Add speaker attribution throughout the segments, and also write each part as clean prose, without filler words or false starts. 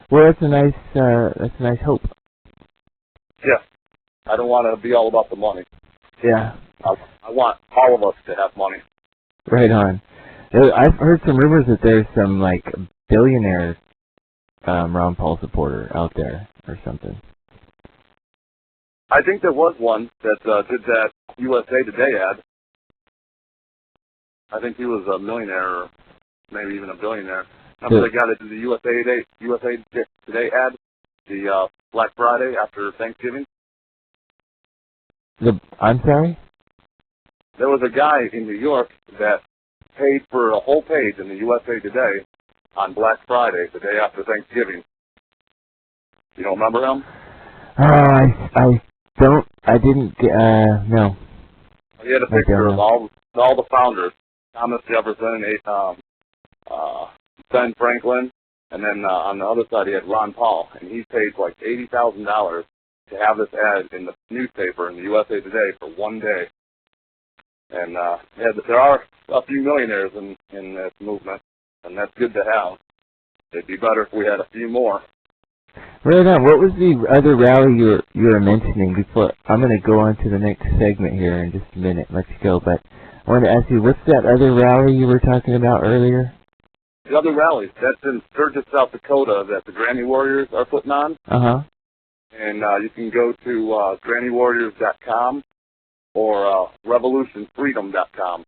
Speaker 1: Well, that's a nice hope.
Speaker 2: Yes. I don't want to be all about the money.
Speaker 1: Yeah.
Speaker 2: I want all of us to have money.
Speaker 1: Right on. I've heard some rumors that there's some like billionaire Ron Paul supporter out there or something.
Speaker 2: I think there was one that did that USA Today ad. I think he was a millionaire or maybe even a billionaire. Remember the guy that did the USA Today ad, the Black Friday after Thanksgiving?
Speaker 1: I'm sorry?
Speaker 2: There was a guy in New York that paid for a whole page in the USA Today on Black Friday, the day after Thanksgiving. You don't remember him?
Speaker 1: I didn't, no.
Speaker 2: He had a picture of all the founders, Thomas Jefferson, Ben Franklin, and then on the other side he had Ron Paul, and he paid like $80,000 to have this ad in the newspaper in the USA Today for one day. And there are a few millionaires in this movement, and that's good to have. It'd be better if we had a few more.
Speaker 1: Right on. What was the other rally you were mentioning before? I'm going to go on to the next segment here in just a minute. Let you go, but I wanted to ask you, what's that other rally you were talking about earlier?
Speaker 2: The other rally, that's in Sturgis, South Dakota, that the Granny Warriors are putting on.
Speaker 1: Uh-huh.
Speaker 2: And you can go to grannywarriors.com or revolutionfreedom.com.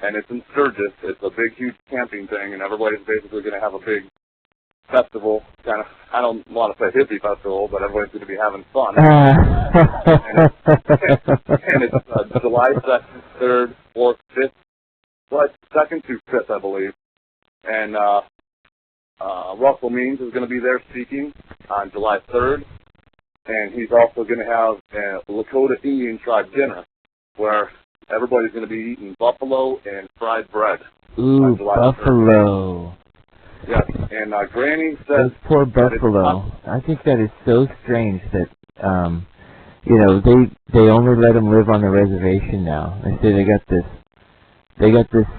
Speaker 2: And it's in Sturgis. It's a big, huge camping thing, and everybody's basically going to have a big festival, kind of, I don't want to say hippie festival, but everybody's going to be having fun. And it's July 2nd, 3rd, 4th, 5th, July 2nd through 5th, I believe. And Russell Means is going to be there speaking on July 3rd. And he's also going to have a Lakota Indian tribe dinner where everybody's going to be eating buffalo and fried bread.
Speaker 1: Ooh, buffalo.
Speaker 2: 3rd. Yes, and Granny says...
Speaker 1: Those poor buffalo. I think that is so strange that, you know, they only let them live on the reservation now. They say they got this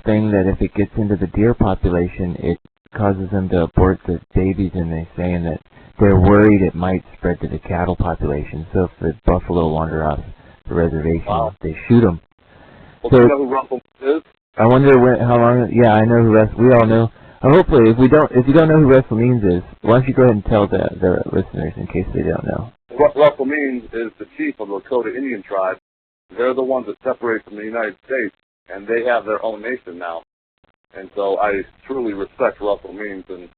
Speaker 1: thing that if it gets into the deer population, it causes them to abort the babies, and they're saying that they're worried it might spread to the cattle population. So if the buffalo wander off the reservation, they shoot them.
Speaker 2: Well, do you know who Russell is?
Speaker 1: I wonder how long. Yeah, I know who Russell. We all know. Hopefully, if you don't know who Russell Means is, why don't you go ahead and tell the listeners in case they don't know.
Speaker 2: Russell Means is the chief of the Lakota Indian tribe. They're the ones that separate from the United States, and they have their own nation now. And so I truly respect Russell Means. And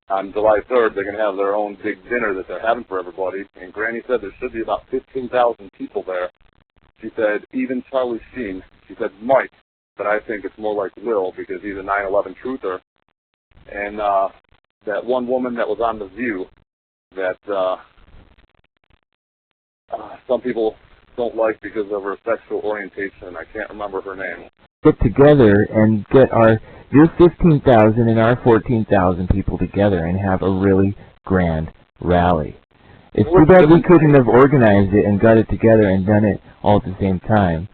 Speaker 2: on July 3rd, they're going to have their own big dinner that they're having for everybody. And Granny said there should be about 15,000 people there. She said even Charlie Sheen. She said Mike, but I think it's more like Will because he's a 9/11 truther. And that one woman that was on The View that some people don't like because of her sexual orientation. I can't remember her name.
Speaker 1: Get together and get your 15,000 and our 14,000 people together and have a really grand rally. It's too bad we couldn't have organized it and got it together and done it all at the same time.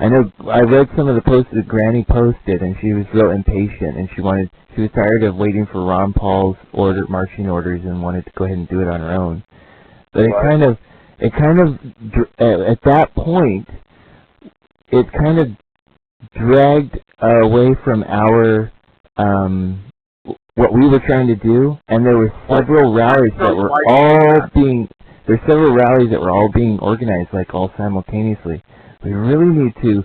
Speaker 1: I know I read some of the posts that Granny posted, and she was real impatient, and she was tired of waiting for Ron Paul's marching orders and wanted to go ahead and do it on her own. But it kind of at that point, it kind of dragged away from our what we were trying to do, and there were several rallies that were all being organized like all simultaneously. We really need to,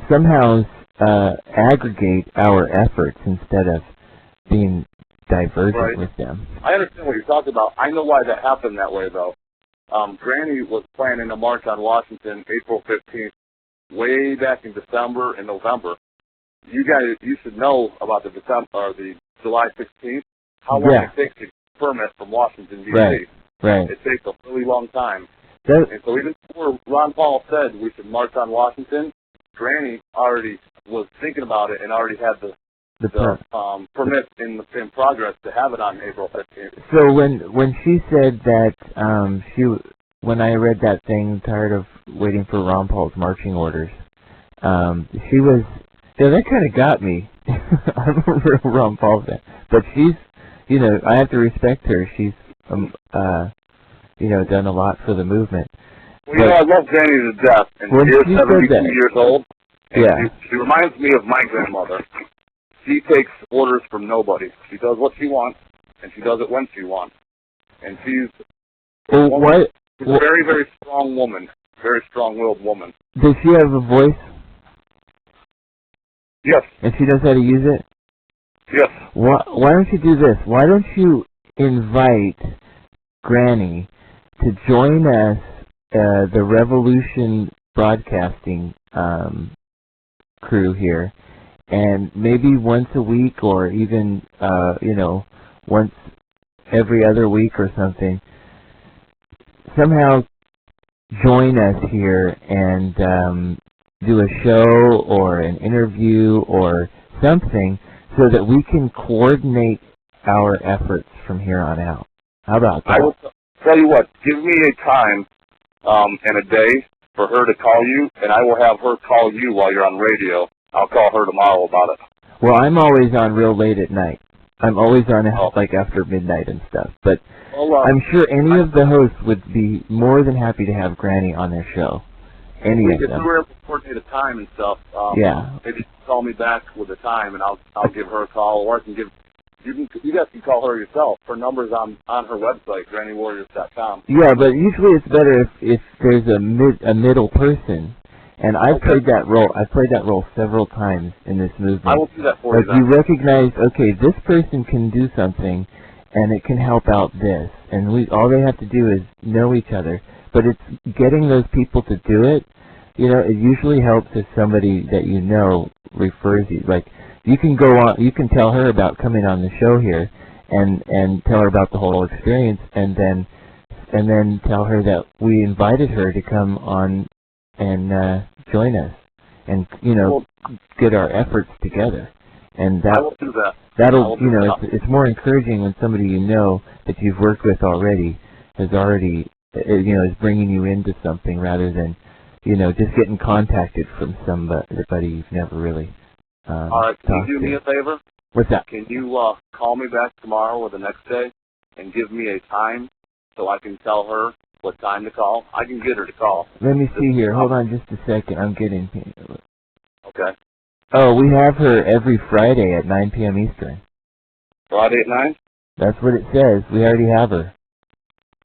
Speaker 1: somehow aggregate our efforts instead of being divergent with them.
Speaker 2: I understand what you're talking about. I know why that happened that way, though. Granny was planning a march on Washington April 15th, way back in December and November. You should know about the July 16th, how long it takes to get a permit from Washington, D.C.
Speaker 1: Right.
Speaker 2: It takes a really long time. And so even before Ron Paul said we should march on Washington, Granny already was thinking about it and already had the permit in progress to have it on April 15th.
Speaker 1: So when she said that when I read that thing, tired of waiting for Ron Paul's marching orders, she was that kind of got me. I'm a real Ron Paul fan, but you know, I have to respect her. She's, you know, done a lot for the movement.
Speaker 2: Well, you know, I love Granny to death, and
Speaker 1: when
Speaker 2: she is
Speaker 1: she
Speaker 2: 72
Speaker 1: said that,
Speaker 2: years old. And
Speaker 1: yeah.
Speaker 2: she reminds me of my grandmother. She takes orders from nobody. She does what she wants, and she does it when she wants. And she's
Speaker 1: Well, what?
Speaker 2: She's a very, very strong woman, very strong-willed woman.
Speaker 1: Does she have a voice?
Speaker 2: Yes.
Speaker 1: And she knows how to use it?
Speaker 2: Yes.
Speaker 1: Why don't you do this? Why don't you invite Granny to join us, the Revolution Broadcasting crew here, and maybe once a week or even, you know, once every other week or something, somehow join us here and do a show or an interview or something so that we can coordinate our efforts from here on out. How about that?
Speaker 2: I will tell you what, give me a time and a day for her to call you, and I will have her call you while you're on radio. I'll call her tomorrow about it.
Speaker 1: Well, I'm always on real late at night. I'm always on like after midnight and stuff. But I'm sure any of the hosts would be more than happy to have Granny on their show. Any of them.
Speaker 2: If we were able to coordinate a time and stuff,
Speaker 1: yeah.
Speaker 2: Maybe you can call me back with a time, and I'll give her a call, or I can give. You guys can call her yourself. Her number's on her website, grannywarriors.com.
Speaker 1: Yeah, but usually it's better if there's a middle person. And I've played that role. I've played that role several times in this movement.
Speaker 2: I will do that for you.
Speaker 1: Like you recognize, okay, this person can do something, and it can help out this, and all they have to do is know each other. But it's getting those people to do it. You know, it usually helps if somebody that you know refers you. Like you can go on, you can tell her about coming on the show here, and tell her about the whole experience, and then tell her that we invited her to come on and join us, and you know, get our efforts together, and that
Speaker 2: I will do that.
Speaker 1: That'll, you know, it's more encouraging when somebody you know that you've worked with already you know, is bringing you into something rather than, you know, just getting contacted from somebody you've never really
Speaker 2: all right, can you do me a favor?
Speaker 1: What's that?
Speaker 2: Can you call me back tomorrow or the next day and give me a time so I can tell her what time to call? I can get her to call.
Speaker 1: Let me see here. Hold on just a second. I'm getting here.
Speaker 2: Okay.
Speaker 1: Oh, we have her every Friday at 9 p.m. Eastern.
Speaker 2: Friday at 9?
Speaker 1: That's what it says. We already have her.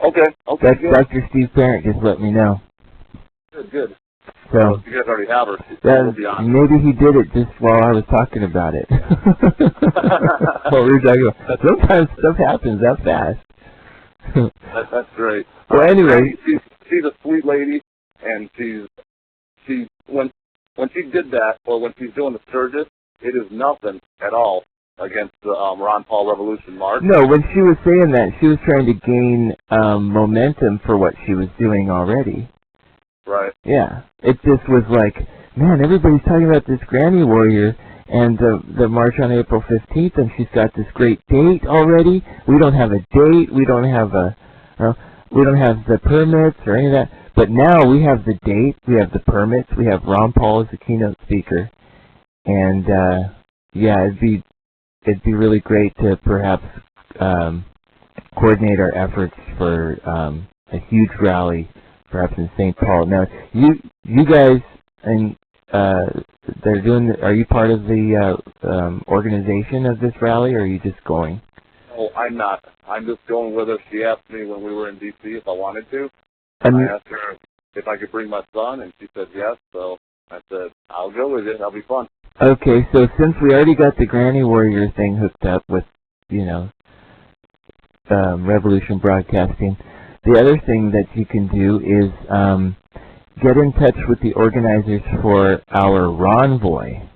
Speaker 2: Okay. Okay.
Speaker 1: That's
Speaker 2: good.
Speaker 1: Dr. Steve Parent just let me know.
Speaker 2: Good.
Speaker 1: So
Speaker 2: if you guys already have her, we'll be on.
Speaker 1: Maybe he did it just while I was talking about it. What we were talking about. Sometimes stuff happens that fast.
Speaker 2: That's great.
Speaker 1: Well, anyway,
Speaker 2: she's a sweet lady, and when she did that, or when she's doing the Sturgis, it is nothing at all against the Ron Paul Revolution March.
Speaker 1: No, when she was saying that, she was trying to gain momentum for what she was doing already.
Speaker 2: Right.
Speaker 1: Yeah. It just was like, man, everybody's talking about this Granny Warrior and the March on April 15th, and she's got this great date already. We don't have a date. We don't have the permits or any of that. But now we have the date. We have the permits. We have Ron Paul as the keynote speaker. And, yeah, it'd be really great to perhaps coordinate our efforts for a huge rally, perhaps in St. Paul. Now, you guys, and are you part of the organization of this rally, or are you just going?
Speaker 2: No, I'm not. I'm just going with her. She asked me when we were in D.C. if I wanted to. I asked her if I could bring my son, and she said yes. So I said, I'll go with it. That'll be fun.
Speaker 1: Okay, so since we already got the Granny Warrior thing hooked up with, you know, Revolution Broadcasting, the other thing that you can do is get in touch with the organizers for our Ronvoy.